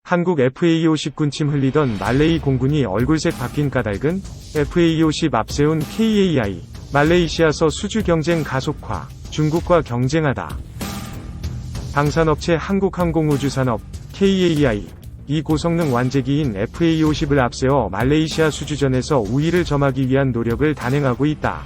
한국 FA50 군침 흘리던 말레이 공군이 얼굴색 바뀐 까닭은 FA50 앞세운 KAI, 말레이시아서 수주 경쟁 가속화, 중국과 경쟁하다. 방산업체 한국항공우주산업, KAI, 이 고성능 완제기인 FA50을 앞세워 말레이시아 수주전에서 우위를 점하기 위한 노력을 단행하고 있다.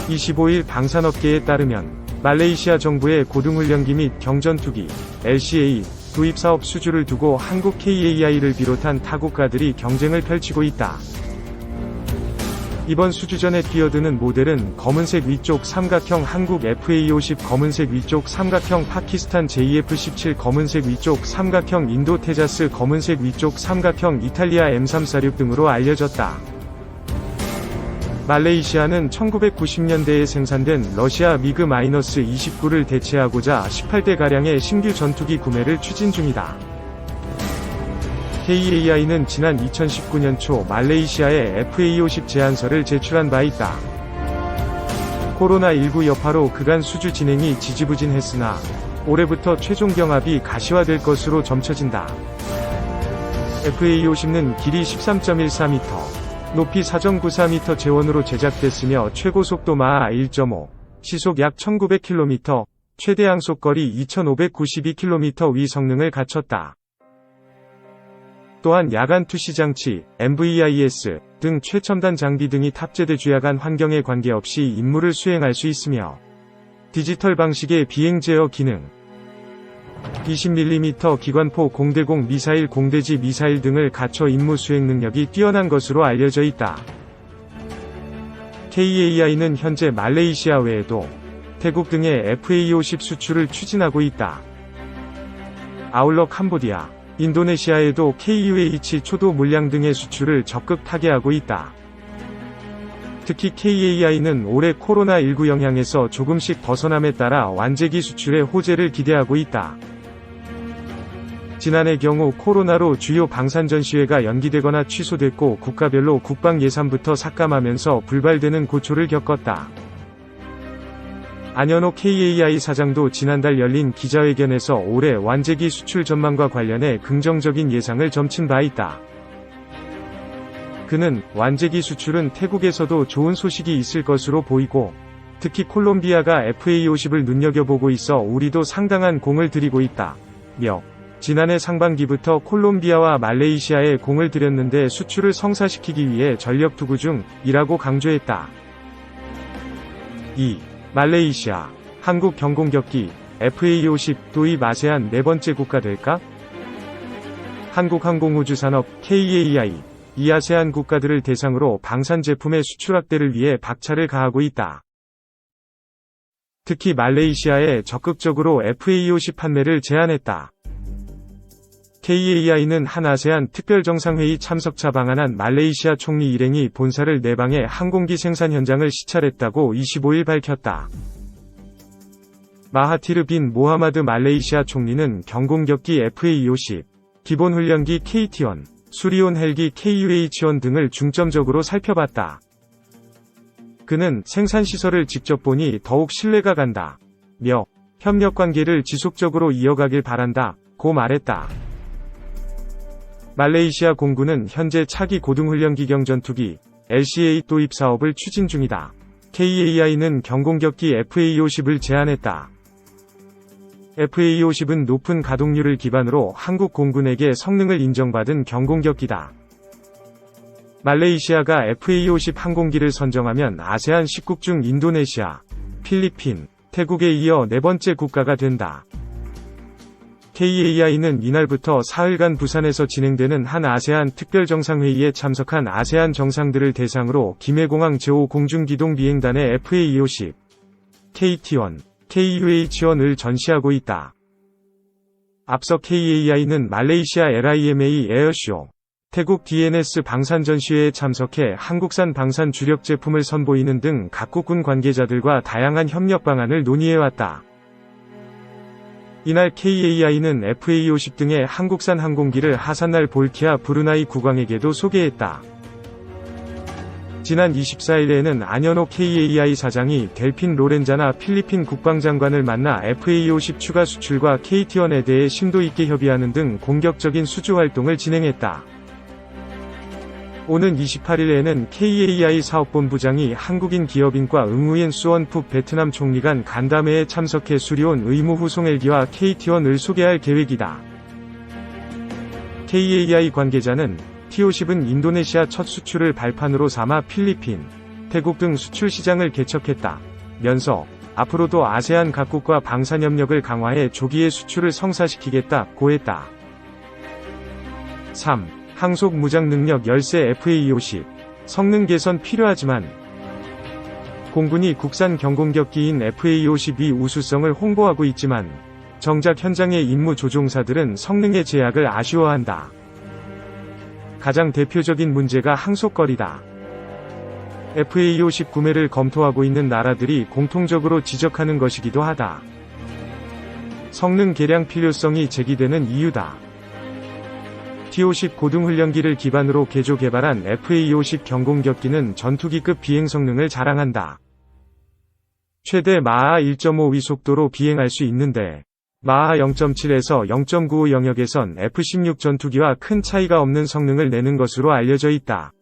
25일 방산업계에 따르면 말레이시아 정부의 고등훈련기 및 경전투기, LCA, 도입사업 수주를 두고 한국 KAI를 비롯한 타국가들이 경쟁을 펼치고 있다. 이번 수주전에 뛰어드는 모델은 검은색 위쪽 삼각형 한국 FA50, 검은색 위쪽 삼각형 파키스탄 JF17, 검은색 위쪽 삼각형 인도 테자스, 검은색 위쪽 삼각형 이탈리아 M346 등으로 알려졌다. 말레이시아는 1990년대에 생산된 러시아 미그-29를 대체하고자 18대가량의 신규 전투기 구매를 추진 중이다. KAI는 지난 2019년 초 말레이시아에 FA50 제안서를 제출한 바 있다. 코로나19 여파로 그간 수주 진행이 지지부진했으나 올해부터 최종 경합이 가시화될 것으로 점쳐진다. FA50는 길이 13.14m, 높이 4.94m 재원으로 제작됐으며 최고 속도 마하 1.5, 시속 약 1900km, 최대 항속거리 2592km 위 성능을 갖췄다. 또한 야간 투시 장치, MVIS 등 최첨단 장비 등이 탑재돼 주야간 환경에 관계없이 임무를 수행할 수 있으며 디지털 방식의 비행 제어 기능, 20mm 기관포 공대공 미사일, 공대지 미사일 등을 갖춰 임무 수행 능력이 뛰어난 것으로 알려져 있다. KAI는 현재 말레이시아 외에도 태국 등의 FA50 수출을 추진하고 있다. 아울러 캄보디아, 인도네시아에도 KUH 초도 물량 등의 수출을 적극 타개하고 있다. 특히 KAI는 올해 코로나19 영향에서 조금씩 벗어남에 따라 완제기 수출에 호재를 기대하고 있다. 지난해 경우 코로나로 주요 방산 전시회가 연기되거나 취소됐고 국가별로 국방 예산부터 삭감하면서 불발되는 고초를 겪었다. 안현호 KAI 사장도 지난달 열린 기자회견에서 올해 완제기 수출 전망과 관련해 긍정적인 예상을 점친 바 있다. 그는 완제기 수출은 태국에서도 좋은 소식이 있을 것으로 보이고 특히 콜롬비아가 FA50을 눈여겨보고 있어 우리도 상당한 공을 들이고 있다. 며 지난해 상반기부터 콜롬비아와 말레이시아에 공을 들였는데 수출을 성사시키기 위해 전력 투구 중이라고 강조했다. 2. 말레이시아, 한국 경공격기, FA50 도입 아세안 네 번째 국가 될까? 한국항공우주산업, KAI, 이 아세안 국가들을 대상으로 방산 제품의 수출 확대를 위해 박차를 가하고 있다. 특히 말레이시아에 적극적으로 FA50 판매를 제안했다. KAI는 한 아세안 특별정상회의 참석차 방한한 말레이시아 총리 일행이 본사를 내방해 항공기 생산 현장을 시찰했다고 25일 밝혔다. 마하티르 빈 모하마드 말레이시아 총리는 경공격기 FA50, 기본훈련기 KT-1, 수리온 헬기 KUH-1 등을 중점적으로 살펴봤다. 그는 생산시설을 직접 보니 더욱 신뢰가 간다. 며 협력관계를 지속적으로 이어가길 바란다. 고 말했다. 말레이시아 공군은 현재 차기 고등훈련기 경전투기 LCA 도입 사업을 추진 중이다. KAI는 경공격기 FA50을 제안했다. FA50은 높은 가동률을 기반으로 한국 공군에게 성능을 인정받은 경공격기다. 말레이시아가 FA50 항공기를 선정하면 아세안 10국 중 인도네시아, 필리핀, 태국에 이어 네 번째 국가가 된다. KAI는 이날부터 사흘간 부산에서 진행되는 한 아세안 특별정상회의에 참석한 아세안 정상들을 대상으로 김해공항 제5 공중기동비행단의 FA50, KT-1, KUH-1을 전시하고 있다. 앞서 KAI는 말레이시아 LIMA 에어쇼, 태국 DNS 방산 전시회에 참석해 한국산 방산 주력 제품을 선보이는 등 각국군 관계자들과 다양한 협력 방안을 논의해왔다. 이날 KAI는 FA50 등의 한국산 항공기를 하산날 볼키아 브루나이 국왕에게도 소개했다. 지난 24일에는 안현호 KAI 사장이 델핀 로렌자나 필리핀 국방장관을 만나 FA50 추가 수출과 KT1에 대해 심도 있게 협의하는 등 공격적인 수주 활동을 진행했다. 오는 28일에는 KAI 사업본부장이 한국인 기업인과 응우옌 수원푹 베트남 총리 간 간담회에 참석해 수리온 의무 후송 헬기와 KT1을 소개할 계획이다. KAI 관계자는 T-50은 인도네시아 첫 수출을 발판으로 삼아 필리핀, 태국 등 수출 시장을 개척했다 면서 앞으로도 아세안 각국과 방산협력을 강화해 조기에 수출을 성사시키겠다고 했다. 3. 항속 무장 능력 열세 FA50. 성능 개선 필요하지만 공군이 국산 경공격기인 FA50이 우수성을 홍보하고 있지만 정작 현장의 임무 조종사들은 성능의 제약을 아쉬워한다. 가장 대표적인 문제가 항속거리다. FA50 구매를 검토하고 있는 나라들이 공통적으로 지적하는 것이기도 하다. 성능 개량 필요성이 제기되는 이유다. T-50 고등훈련기를 기반으로 개조 개발한 FA50 경공격기는 전투기급 비행 성능을 자랑한다. 최대 마하 1.5위 속도로 비행할 수 있는데 마하 0.7에서 0.95 영역에선 F-16 전투기와 큰 차이가 없는 성능을 내는 것으로 알려져 있다.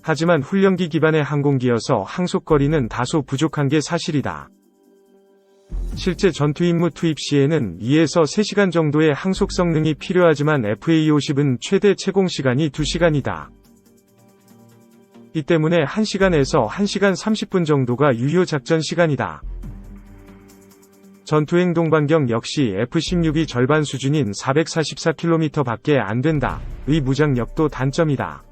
하지만 훈련기 기반의 항공기여서 항속거리는 다소 부족한 게 사실이다. 실제 전투임무 투입 시에는 2에서 3시간 정도의 항속 성능이 필요하지만 FA50은 최대 채공시간이 2시간이다. 이 때문에 1시간에서 1시간 30분 정도가 유효 작전 시간이다. 전투행동 반경 역시 F-16이 절반 수준인 444km 밖에 안 된다. 의 무장력도 단점이다.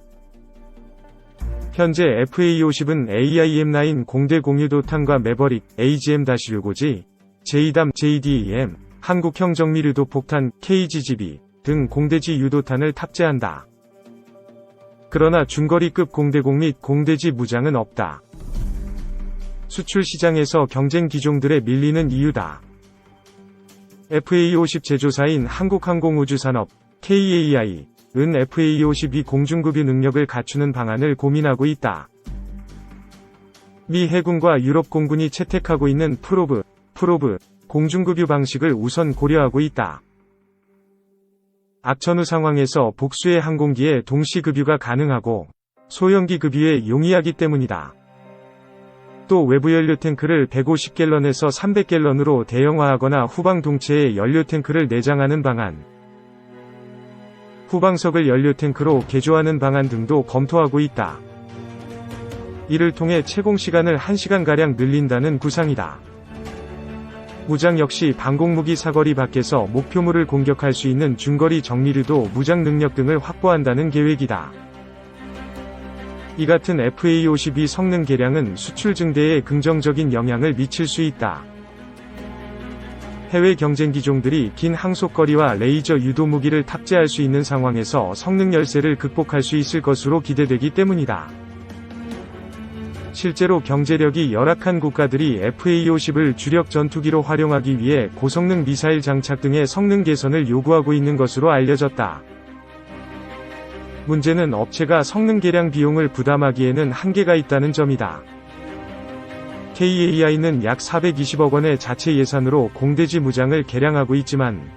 현재 FA50은 AIM-9 공대 공유도탄과 매버릭, AGM-6호지, 제2담 JDAM, 한국형 정밀유도 폭탄, KGGB 등 공대지 유도탄을 탑재한다. 그러나 중거리급 공대공 및 공대지 무장은 없다. 수출 시장에서 경쟁 기종들에 밀리는 이유다. FA50 제조사인 한국항공우주산업, KAI, 은 FA52 공중급유 능력을 갖추는 방안을 고민하고 있다. 미 해군과 유럽 공군이 채택하고 있는 프로브 공중급유 방식을 우선 고려하고 있다. 악천후 상황에서 복수의 항공기에 동시 급유가 가능하고 소형기 급유에 용이하기 때문이다. 또 외부 연료 탱크를 150갤런에서 300갤런으로 대형화하거나 후방 동체에 연료 탱크를 내장하는 방안, 후방석을 연료 탱크로 개조하는 방안 등도 검토하고 있다. 이를 통해 채공 시간을 1시간가량 늘린다는 구상이다. 무장 역시 방공무기 사거리 밖에서 목표물을 공격할 수 있는 중거리 정밀유도 무장 능력 등을 확보한다는 계획이다. 이 같은 FA52 성능 개량은 수출 증대에 긍정적인 영향을 미칠 수 있다. 해외 경쟁 기종들이 긴 항속거리와 레이저 유도 무기를 탑재할 수 있는 상황에서 성능 열세를 극복할 수 있을 것으로 기대되기 때문이다. 실제로 경제력이 열악한 국가들이 FA50을 주력 전투기로 활용하기 위해 고성능 미사일 장착 등의 성능 개선을 요구하고 있는 것으로 알려졌다. 문제는 업체가 성능 개량 비용을 부담하기에는 한계가 있다는 점이다. KAI는 약 420억 원의 자체 예산으로 공대지 무장을 개량하고 있지만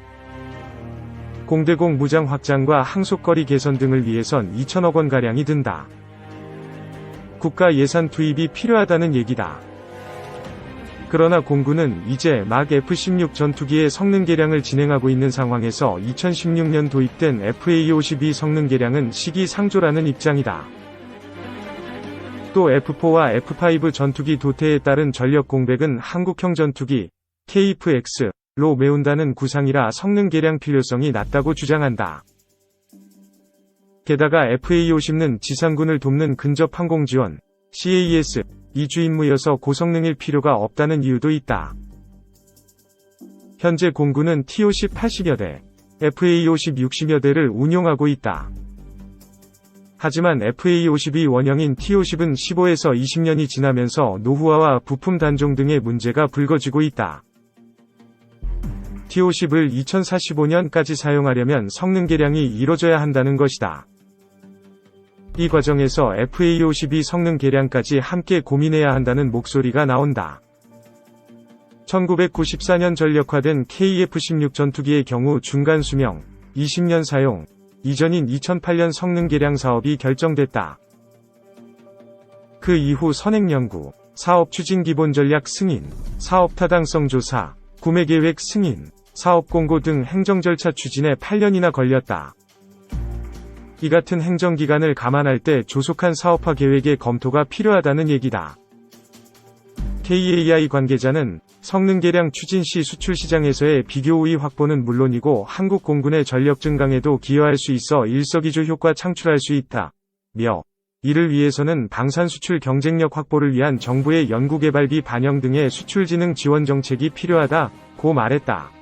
공대공 무장 확장과 항속거리 개선 등을 위해선 2천억 원가량이 든다. 국가 예산 투입이 필요하다는 얘기다. 그러나 공군은 이제 막 F-16 전투기의 성능 개량을 진행하고 있는 상황에서 2016년 도입된 FA52 성능 개량은 시기상조라는 입장이다. 또 F4와 F5 전투기 도태에 따른 전력 공백은 한국형 전투기 KF-X로 메운다는 구상이라 성능 개량 필요성이 낮다고 주장한다. 게다가 FA50는 지상군을 돕는 근접 항공 지원 CAS 이주 임무여서 고성능일 필요가 없다는 이유도 있다. 현재 공군은 T-50 80여 대, FA50 60여 대를 운용하고 있다. 하지만 FA52 원형인 T-50은 15에서 20년이 지나면서 노후화와 부품 단종 등의 문제가 불거지고 있다. T-50을 2045년까지 사용하려면 성능 개량이 이뤄져야 한다는 것이다. 이 과정에서 FA52 성능 개량까지 함께 고민해야 한다는 목소리가 나온다. 1994년 전력화된 KF-16 전투기의 경우 중간 수명 20년 사용 이전인 2008년 성능 개량 사업이 결정됐다. 그 이후 선행연구, 사업 추진 기본 전략 승인, 사업 타당성 조사, 구매 계획 승인, 사업 공고 등 행정 절차 추진에 8년이나 걸렸다. 이 같은 행정기간을 감안할 때 조속한 사업화 계획의 검토가 필요하다는 얘기다. KAI 관계자는 성능 개량 추진 시 수출 시장에서의 비교 우위 확보는 물론이고 한국 공군의 전력 증강에도 기여할 수 있어 일석이조 효과 창출할 수 있다며 이를 위해서는 방산 수출 경쟁력 확보를 위한 정부의 연구개발비 반영 등의 수출진흥 지원 정책이 필요하다고 말했다.